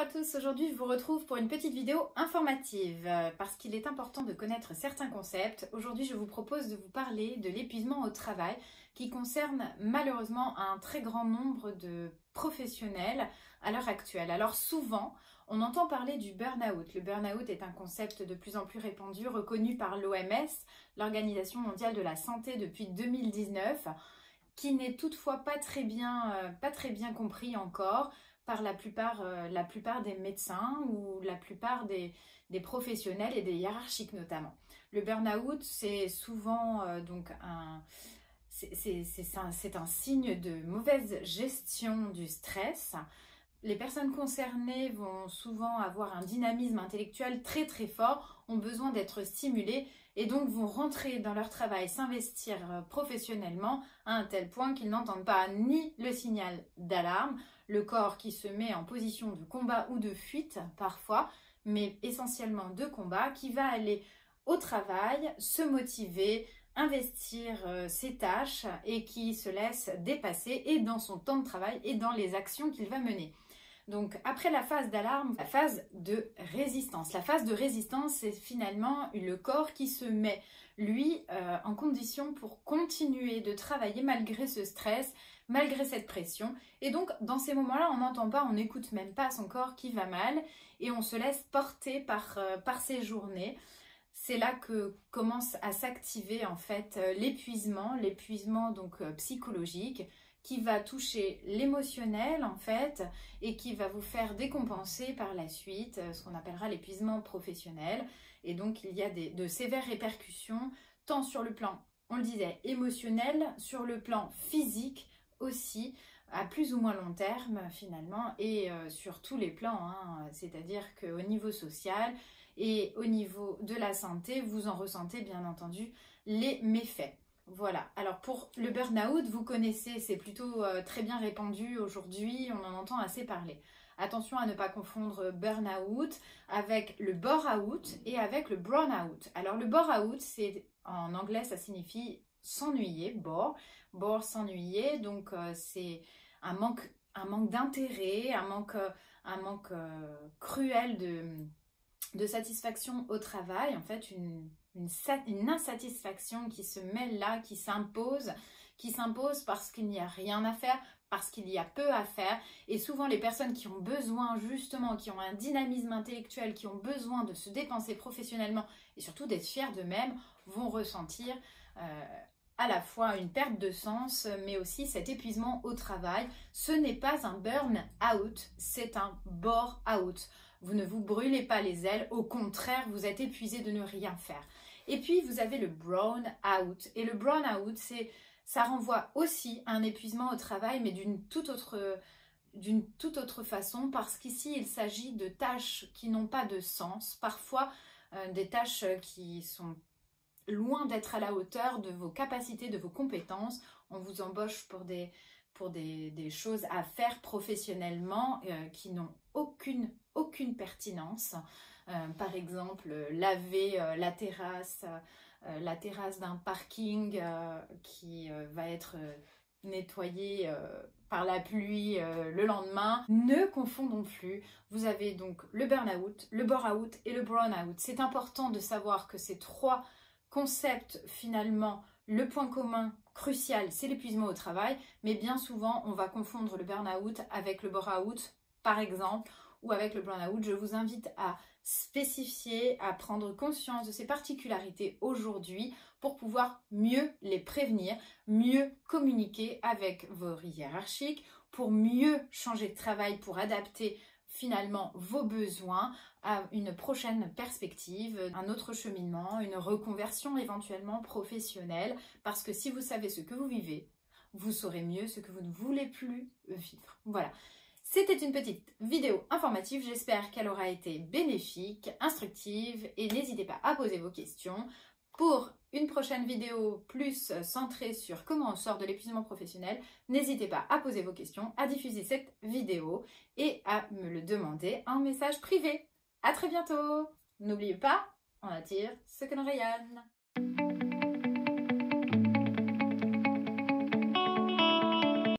tous, aujourd'hui je vous retrouve pour une petite vidéo informative parce qu'il est important de connaître certains concepts. Aujourd'hui je vous propose de vous parler de l'épuisement au travail qui concerne malheureusement un très grand nombre de professionnels à l'heure actuelle. Alors souvent on entend parler du burn-out. Le burn-out est un concept de plus en plus répandu, reconnu par l'OMS, l'Organisation mondiale de la santé depuis 2019, qui n'est toutefois pas très bien compris encore par la plupart des médecins ou la plupart des professionnels et des hiérarchiques notamment. Le burn-out, c'est souvent c'est un signe de mauvaise gestion du stress. Les personnes concernées vont souvent avoir un dynamisme intellectuel très très fort, ont besoin d'être stimulées et donc vont rentrer dans leur travail, s'investir professionnellement à un tel point qu'ils n'entendent pas ni le signal d'alarme, le corps qui se met en position de combat ou de fuite parfois, mais essentiellement de combat, qui va aller au travail, se motiver, investir ses tâches et qui se laisse dépasser et dans son temps de travail et dans les actions qu'il va mener. Donc après la phase d'alarme, la phase de résistance. La phase de résistance, c'est finalement le corps qui se met, lui, en condition pour continuer de travailler malgré ce stress, malgré cette pression. Et donc dans ces moments-là, on n'entend pas, on n'écoute même pas son corps qui va mal et on se laisse porter par ces journées. C'est là que commence à s'activer en fait l'épuisement donc psychologique, qui va toucher l'émotionnel en fait et qui va vous faire décompenser par la suite ce qu'on appellera l'épuisement professionnel. Et donc il y a de sévères répercussions tant sur le plan, on le disait, émotionnel, sur le plan physique aussi, à plus ou moins long terme finalement, et sur tous les plans, hein. C'est-à-dire qu'au niveau social et au niveau de la santé, vous en ressentez bien entendu les méfaits. Voilà, alors pour le burn-out, vous connaissez, c'est plutôt très bien répandu aujourd'hui, on en entend assez parler. Attention à ne pas confondre burn-out avec le bore-out et avec le brown-out. Alors le bore-out, c'est en anglais, ça signifie s'ennuyer, bore, s'ennuyer, donc c'est un manque d'intérêt, un manque cruel de satisfaction au travail, en fait une insatisfaction qui se met là, qui s'impose parce qu'il n'y a rien à faire, parce qu'il y a peu à faire. Et souvent les personnes qui ont besoin justement, qui ont un dynamisme intellectuel, qui ont besoin de se dépenser professionnellement et surtout d'être fiers d'eux-mêmes, vont ressentir à la fois une perte de sens, mais aussi cet épuisement au travail. Ce n'est pas un burn-out, c'est un bore-out. Vous ne vous brûlez pas les ailes, au contraire, vous êtes épuisé de ne rien faire. Et puis, vous avez le brown-out. Et le brown-out, ça renvoie aussi à un épuisement au travail, mais d'une toute autre façon, parce qu'ici, il s'agit de tâches qui n'ont pas de sens, parfois des tâches qui sont loin d'être à la hauteur de vos capacités, de vos compétences. On vous embauche pour des choses à faire professionnellement qui n'ont aucune pertinence. Par exemple, laver la terrasse d'un parking qui va être nettoyée par la pluie le lendemain. Ne confondons plus. Vous avez donc le burn-out, le bore-out et le brown-out. C'est important de savoir que ces trois concepts, finalement, le point commun crucial, c'est l'épuisement au travail, mais bien souvent, on va confondre le burn-out avec le bore-out, par exemple, ou avec le burn-out. Je vous invite à spécifier, à prendre conscience de ces particularités aujourd'hui pour pouvoir mieux les prévenir, mieux communiquer avec vos hiérarchiques, pour mieux changer de travail, pour adapter finalement vos besoins à une prochaine perspective, un autre cheminement, une reconversion éventuellement professionnelle, parce que si vous savez ce que vous vivez, vous saurez mieux ce que vous ne voulez plus vivre. Voilà. C'était une petite vidéo informative, j'espère qu'elle aura été bénéfique, instructive, et n'hésitez pas à poser vos questions. Pour une prochaine vidéo plus centrée sur comment on sort de l'épuisement professionnel, n'hésitez pas à poser vos questions, à diffuser cette vidéo et à me le demander en message privé. À très bientôt. N'oubliez pas, on attire ce que l'on rayonne.